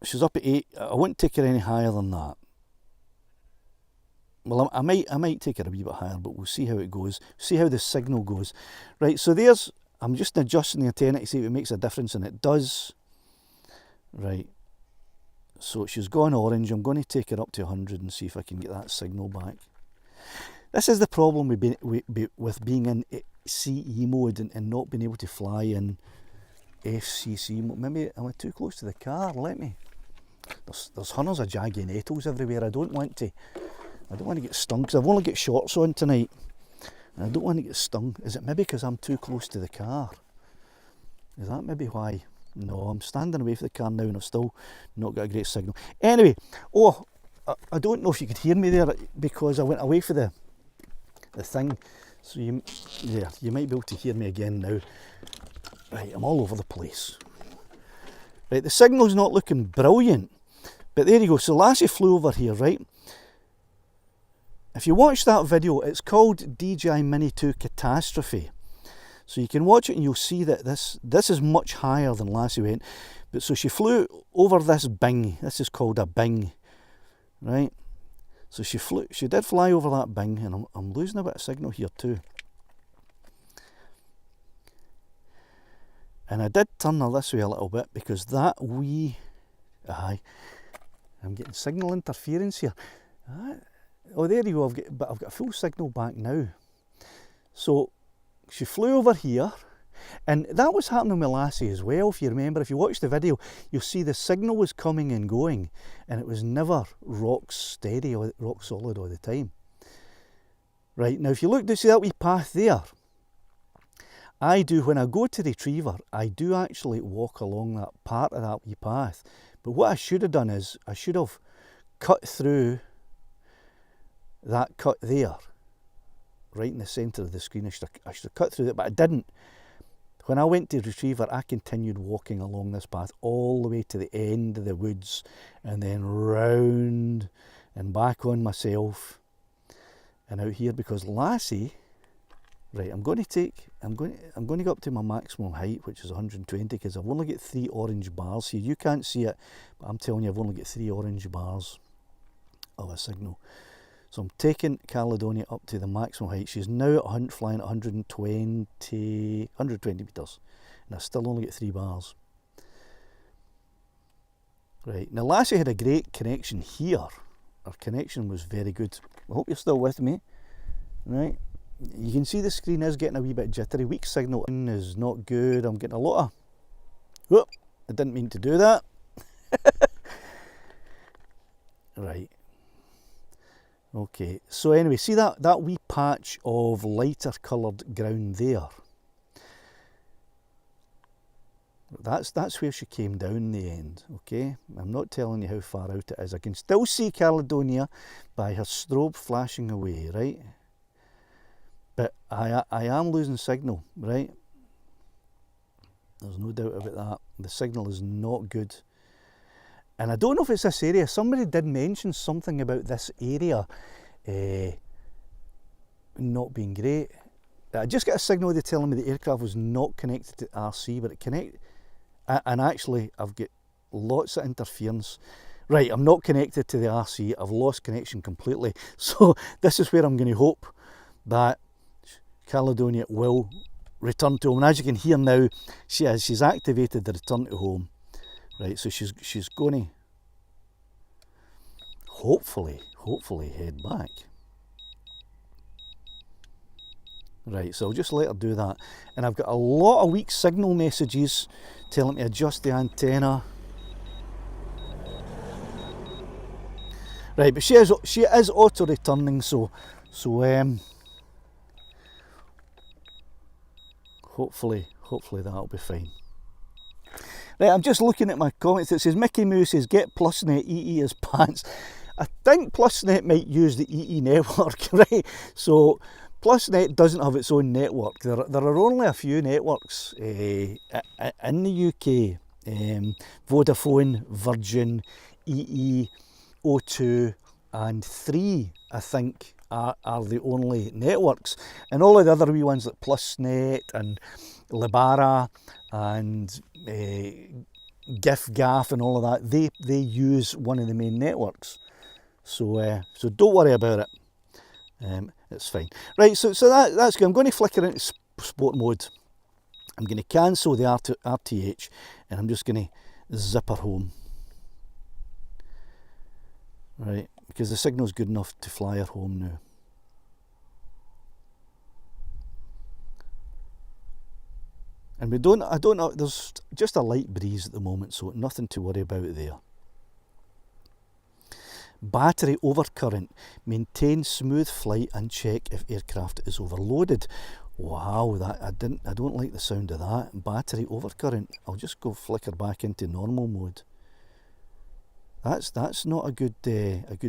she's up at 8. I won't take her any higher than that. Well, I might take her a wee bit higher, but we'll see how it goes. See how the signal goes. Right, so I'm just adjusting the antenna to see if it makes a difference, and it does. Right, so she's gone orange. I'm going to take her up to 100 and see if I can get that signal back. This is the problem with being in CE mode and not being able to fly in FCC mode. Maybe am I too close to the car? Let me. There's hundreds of jagged nettles everywhere. I don't want to get stung because I've only got shorts on tonight. And I don't want to get stung. Is it maybe because I'm too close to the car? Is that maybe why? No, I'm standing away from the car now and I've still not got a great signal. Anyway, I don't know if you could hear me there because I went away for the thing. So you might be able to hear me again now. Right, I'm all over the place. Right, the signal's not looking brilliant. But there you go. So Lassie flew over here, right? If you watch that video, it's called DJI Mini 2 Catastrophe. So you can watch it and you'll see that this is much higher than Lassie went. But so she flew over this bing. This is called a bing, right? So she did fly over that bing, and I'm losing a bit of signal here too. And I did turn her this way a little bit because that wee, I'm getting signal interference here. Oh, there you go. I've got full signal back now. So she flew over here, and that was happening with Lassie as well. If you remember, if you watch the video, you'll see the signal was coming and going, and it was never rock steady or rock solid all the time. Right, now if you look to see that wee path there, when I go to retrieve her, I do actually walk along that part of that wee path. But what I should have done is, I should have cut through that cut there, right in the centre of the screen. I should have cut through that, but I didn't. When I went to retrieve her, I continued walking along this path all the way to the end of the woods, and then round and back on myself and out here, because Lassie, right, I'm going to go up to my maximum height, which is 120, because I've only got 3 orange bars here. You can't see it, but I'm telling you, I've only got 3 orange bars of a signal. So I'm taking Caledonia up to the maximum height. She's now flying at 120 metres, and I still only get 3 bars. Right, now Lassie had a great connection here. Her connection was very good. I hope you're still with me. Right, you can see the screen is getting a wee bit jittery. Weak signal is not good. I'm getting a lot of... Whoop, I didn't mean to do that. Right. Okay, so anyway, see that wee patch of lighter coloured ground there? That's where she came down in the end, okay? I'm not telling you how far out it is. I can still see Caledonia by her strobe flashing away, right? But I am losing signal, right? There's no doubt about that. The signal is not good. And I don't know if it's this area. Somebody did mention something about this area not being great. I just got a signal there telling me the aircraft was not connected to RC, but it connected. And actually, I've got lots of interference. Right, I'm not connected to the RC. I've lost connection completely. So this is where I'm going to hope that Caledonia will return to home. And as you can hear now, she's activated the return to home. Right, so she's going to hopefully head back. Right, so I'll just let her do that. And I've got a lot of weak signal messages telling me to adjust the antenna. Right, but she is auto returning, so hopefully that'll be fine. Right, I'm just looking at my comments. It says Mickey Mouse says get PlusNet EE as pants. I think PlusNet might use the EE network, right? So PlusNet doesn't have its own network. There are only a few networks in the UK. Vodafone, Virgin, EE, O2 and 3, I think, are the only networks. And all of the other wee ones like PlusNet and Libara and GIF-GAF and all of that, they use one of the main networks. So don't worry about it. It's fine. Right, so that's good. I'm going to flicker into sport mode. I'm going to cancel the RTH and I'm just going to zip her home. Right, because the signal's good enough to fly her home now. And I don't know, there's just a light breeze at the moment, so nothing to worry about there. Battery overcurrent. Maintain smooth flight and check if aircraft is overloaded. Wow, I don't like the sound of that. Battery overcurrent. I'll just go flicker back into normal mode. That's not a good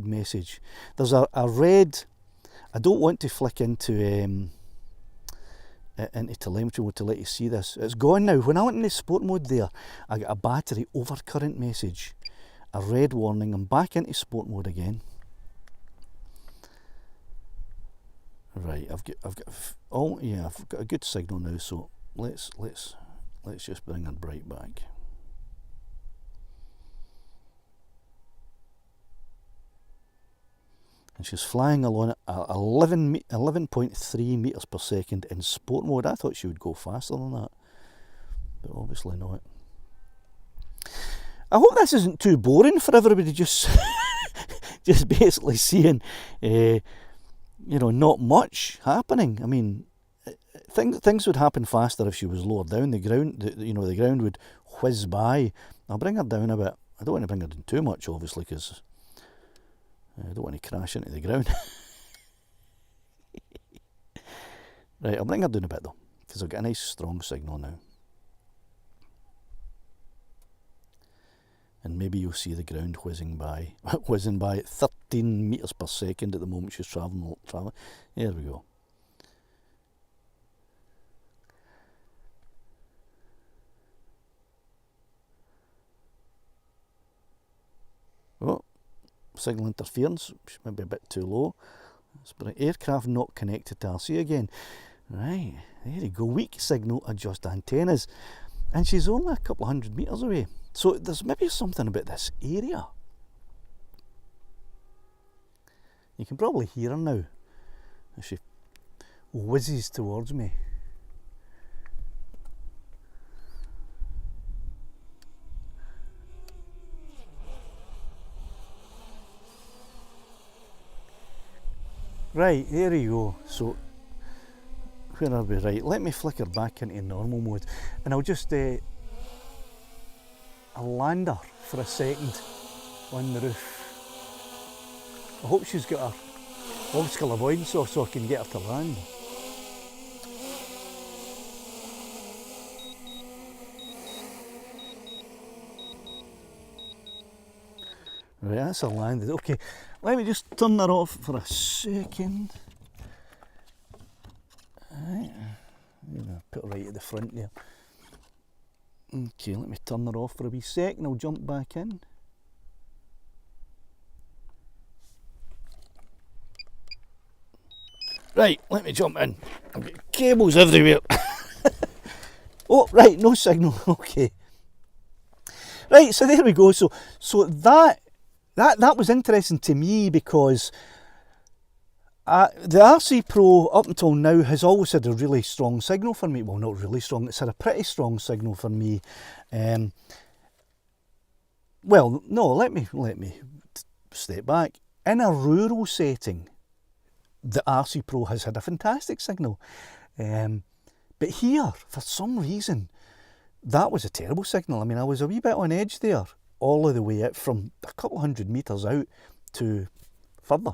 message. There's a red. I don't want to flick into telemetry mode to let you see this. It's gone now. When I went into sport mode there, I got a battery overcurrent message. a red warning. I'm back into sport mode again. Right, I've got I've got a good signal now, so let's just bring her bright back. And she's flying along at 11.3 metres per second in sport mode. I thought she would go faster than that, but obviously not. I hope this isn't too boring for everybody, just just basically seeing not much happening. I mean, things would happen faster if she was lower down. The ground would whiz by. I'll bring her down a bit. I don't want to bring her down too much, obviously, because I don't want to crash into the ground. Right, I'll bring her down a bit though, because I've got a nice strong signal now. And maybe you'll see the ground whizzing by at 13 metres per second at the moment she's travelling. There we go. Oh, signal interference, maybe a bit too low. But aircraft not connected to RC again. Right, there you go. Weak signal, adjust antennas. And she's only a couple of 100 metres away. So there's maybe something about this area. You can probably hear her now as she whizzes towards me. Right, there you go. So, where are we? Right, let me flicker back into normal mode, and I'll just I'll land her for a second on the roof. I hope she's got her obstacle avoidance off so I can get her to land. Right, that's her landed. Okay, let me just turn her off for a second. Right, put her right at the front there. Okay, let me turn her off for a wee second. I'll jump back in. Right, let me jump in. I've got cables everywhere. Oh, right, no signal. Okay. Right, so there we go. So that was interesting to me because the RC Pro up until now has always had a really strong signal for me. Well, not really strong, it's had a pretty strong signal for me. Well, no, let me step back. In a rural setting, the RC Pro has had a fantastic signal. But here, for some reason, that was a terrible signal. I mean, I was a wee bit on edge there, all of the way out from a couple 100 metres out to further.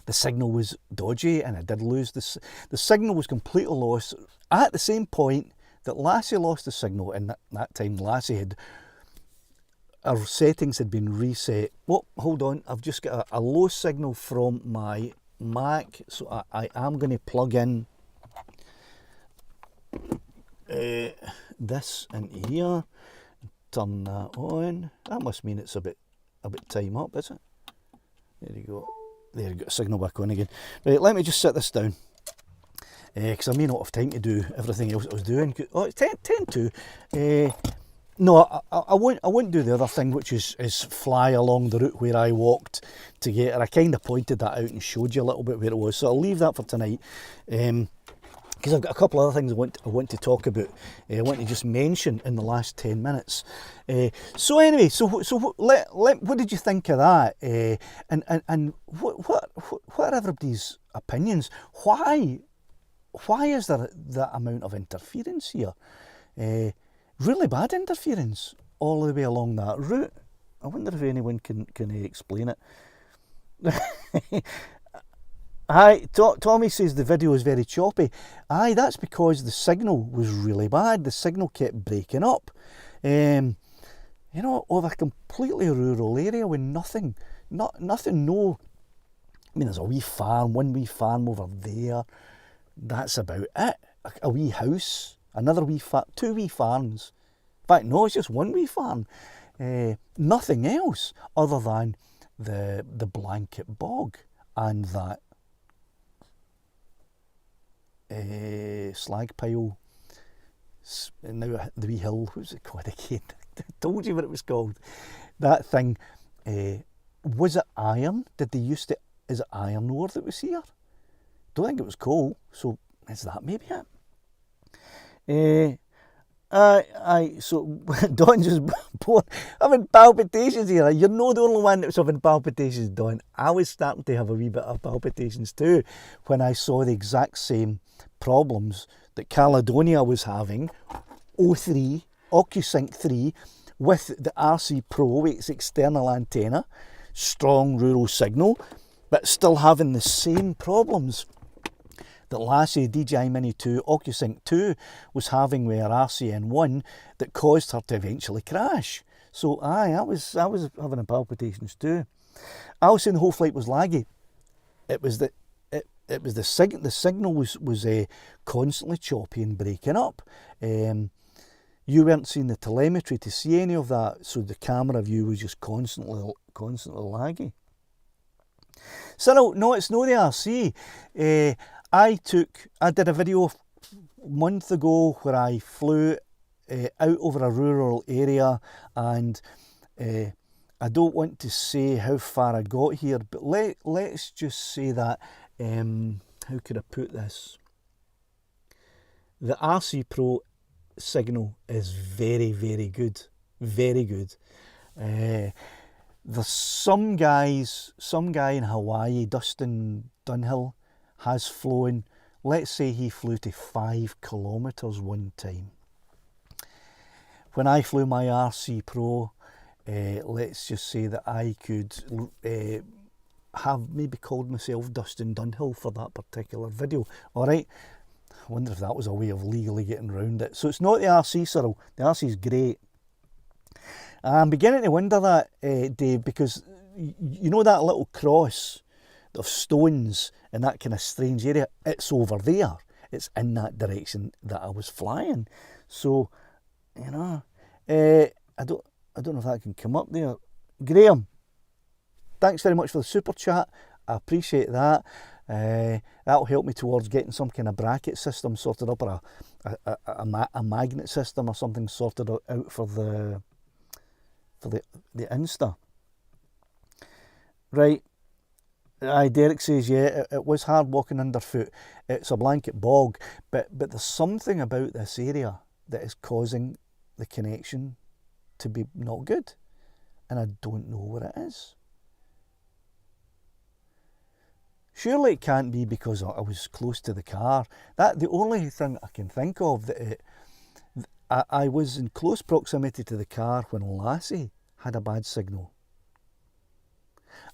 The signal was dodgy and I did lose this. The signal was completely lost at the same point that Lassie lost the signal, and that time Lassie had, our settings had been reset. Oh, hold on, I've just got a low signal from my Mac, so I am going to plug in this into here, turn that on. That must mean it's a bit time up, is it? There you go. There you go, signal back on again. Right, let me just set this down, because I may not have time to do everything else I was doing. Oh, it's 10 to. No, I won't do the other thing, which is fly along the route where I walked to get her. I kind of pointed that out and showed you a little bit where it was, so I'll leave that for tonight. Because I've got a couple of other things I want to talk about. I want to just mention in the last 10 minutes. So anyway, so what did you think of that? And what are everybody's opinions? Why is there that amount of interference here? Really bad interference all the way along that route. I wonder if anyone can explain it. Aye, Tommy says the video is very choppy. Aye, that's because the signal was really bad. The signal kept breaking up. Over a completely rural area with nothing, no. I mean, there's a wee farm, one wee farm over there. That's about it. A wee house, another wee farm, two wee farms. In fact, no, it's just one wee farm. Nothing else other than the blanket bog and that slag pile. And now the wee hill, what was it called again? I told you what it was called. That thing, was it iron? Did they used to, is it iron ore that was here? Don't think it was coal, so is that maybe it? So Don just having palpitations here. You're not the only one that was having palpitations, Don. I was starting to have a wee bit of palpitations too when I saw the exact same problems that Caledonia was having, O3, OcuSync 3, with the RC Pro, its external antenna, strong rural signal, but still having the same problems that Lassie DJI Mini 2 OcuSync 2 was having with her RCN1 that caused her to eventually crash. So I was having a palpitations too. I was saying the whole flight was laggy. It was the signal was constantly choppy and breaking up. You weren't seeing the telemetry to see any of that, so the camera view was just constantly laggy. So no, it's not the RC. I did a video a month ago where I flew out over a rural area, and I don't want to say how far I got here, but let's just say that, how could I put this? The RC Pro signal is very, very good. Very good. There's some guy in Hawaii, Dustin Dunhill, has flown, let's say he flew to 5 kilometres one time. When I flew my RC Pro, let's just say that I could have maybe called myself Dustin Dunhill for that particular video. Alright, I wonder if that was a way of legally getting around it. So it's not the RC, Cyril. The RC is great. I'm beginning to wonder that, Dave, because you know that little cross of stones in that kind of strange area, it's over there. It's in that direction that I was flying. So, you know, I don't know if that can come up there. Graham, thanks very much for the super chat. I appreciate that. That'll help me towards getting some kind of bracket system sorted up, or a magnet system or something sorted out for the Insta. Right. Derek says, yeah, it was hard walking underfoot. It's a blanket bog, but there's something about this area that is causing the connection to be not good, and I don't know what it is. Surely it can't be because I was close to the car. That the only thing I can think of that I was in close proximity to the car when Lassie had a bad signal.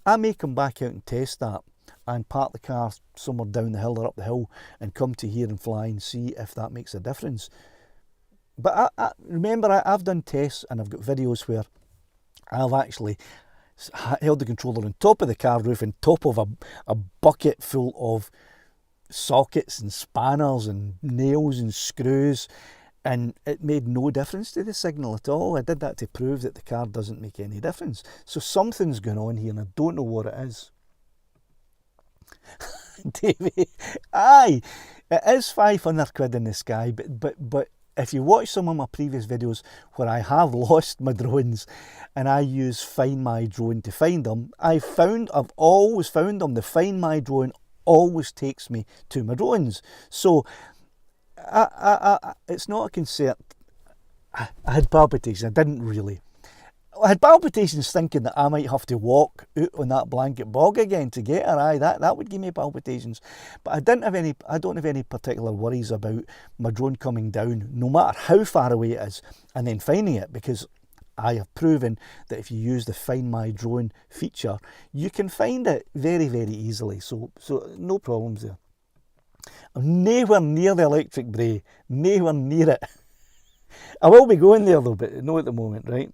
I may come back out and test that and park the car somewhere down the hill or up the hill and come to here and fly and see if that makes a difference. But remember, I've done tests and I've got videos where I've actually held the controller on top of the car roof, on top of a bucket full of sockets and spanners and nails and screws, and it made no difference to the signal at all. I did that to prove that the car doesn't make any difference. So something's going on here and I don't know what it is. Davey, aye, it is 500 quid in the sky, but if you watch some of my previous videos where I have lost my drones and I use Find My Drone to find them, I've always found them. The Find My Drone always takes me to my drones. So it's not a concern. I had palpitations. I didn't really. I had palpitations thinking that I might have to walk out on that blanket bog again to get her. Aye, that would give me palpitations. But I don't have any particular worries about my drone coming down, no matter how far away it is, and then finding it, because I have proven that if you use the Find My Drone feature, you can find it very, very easily. So no problems there. I'm nowhere near the electric bray, nowhere near it. I will be going there though, but no at the moment, right?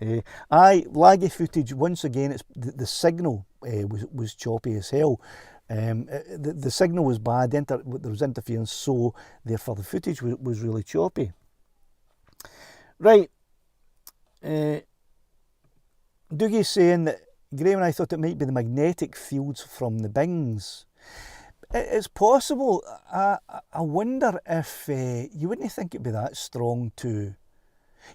Laggy footage, once again, it's the signal was choppy as hell. The signal was bad, there was interference, so therefore the footage was really choppy. Right, Doogie's saying that Graham and I thought it might be the magnetic fields from the bings. It's possible. I wonder if you wouldn't think it'd be that strong to...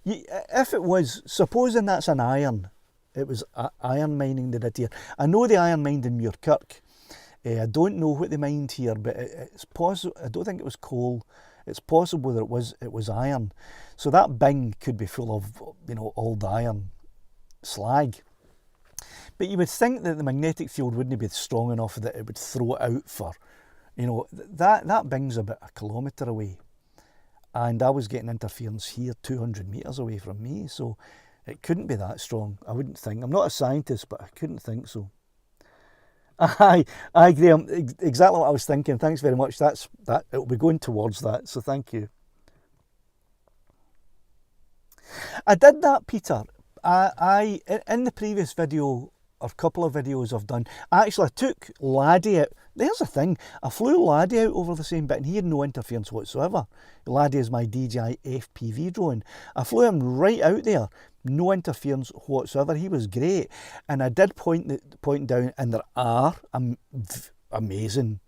If it was, supposing that's an iron, it was iron mining they did here. I know the iron mined in Muirkirk. I don't know what they mined here, but it's possible. I don't think it was coal. It's possible that it was iron. So that bing could be full of, you know, old iron slag. But you would think that the magnetic field wouldn't be strong enough that it would throw it out for, you know, that bing's about 1 kilometre away. And I was getting interference here 200 metres away from me, so it couldn't be that strong, I wouldn't think. I'm not a scientist, but I couldn't think so. Aye, Graham, exactly what I was thinking. Thanks very much. It'll be going towards that, so thank you. I did that, Peter. I in the previous video, or couple of videos I've done, I took Laddie out. There's a thing, I flew Laddie out over the same bit and he had no interference whatsoever. Laddie is my DJI FPV drone. I flew him right out there, no interference whatsoever. He was great. And I did point down, and there are amazing,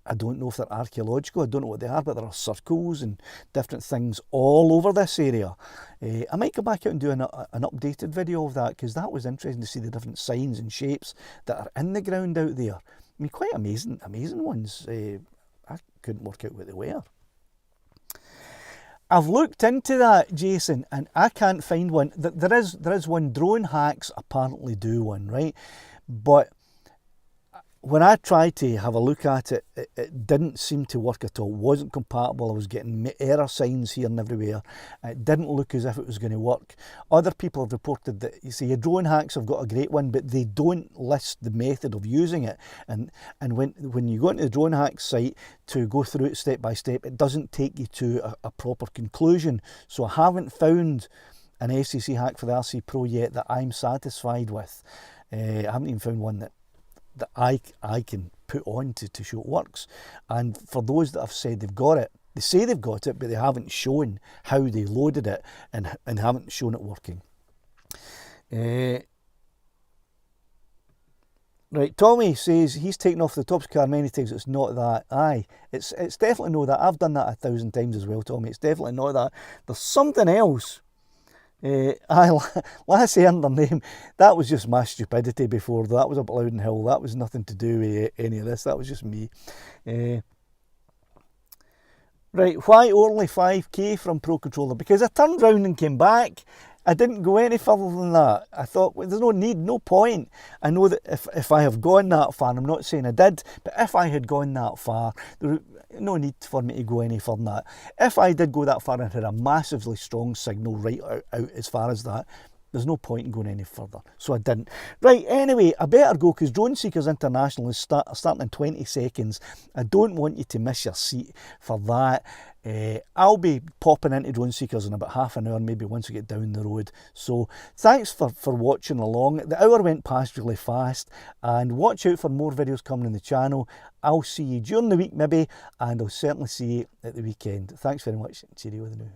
I don't know if they're archaeological, I don't know what they are, but there are circles and different things all over this area. I might go back out and do an updated video of that, because that was interesting to see the different signs and shapes that are in the ground out there. I mean, quite amazing ones. I couldn't work out what they were. I've looked into that, Jason, and I can't find one. There is one. Drone Hacks apparently do one, right? But when I tried to have a look at it, it didn't seem to work at all. It wasn't compatible. I was getting error signs here and everywhere. It didn't look as if it was going to work. Other people have reported that, you see, Drone Hacks have got a great one, but they don't list the method of using it. And when you go into the Drone Hacks site to go through it step by step, it doesn't take you to a proper conclusion. So I haven't found an SCC hack for the RC Pro yet that I'm satisfied with. I haven't even found one that I can put on to show it works. And for those that have said they've got it, they say they've got it, but they haven't shown how they loaded it and haven't shown it working. Right, Tommy says he's taken off the top car many times. It's not that. Aye, it's definitely not that. I've done that 1,000 times as well, Tommy. It's definitely not that. There's something else. Lassie earned her name. That was just my stupidity before. That was up at Loudon Hill. That was nothing to do with any of this. That was just me. Right, why only 5k from Pro Controller? Because I turned round and came back. I didn't go any further than that. I thought, well, there's no need, no point. I know that if I have gone that far, and I'm not saying I did, but if I had gone that far, there was no need for me to go any further than that. If I did go that far and had a massively strong signal right out as far as that, there's no point in going any further. So I didn't. Right, anyway, I better go, because Drone Seekers International is starting in 20 seconds. I don't want you to miss your seat for that. I'll be popping into Drone Seekers in about half an hour, maybe once we get down the road. So thanks for watching along. The hour went past really fast, and watch out for more videos coming on the channel. I'll see you during the week maybe, and I'll certainly see you at the weekend. Thanks very much. Cheerio with the new.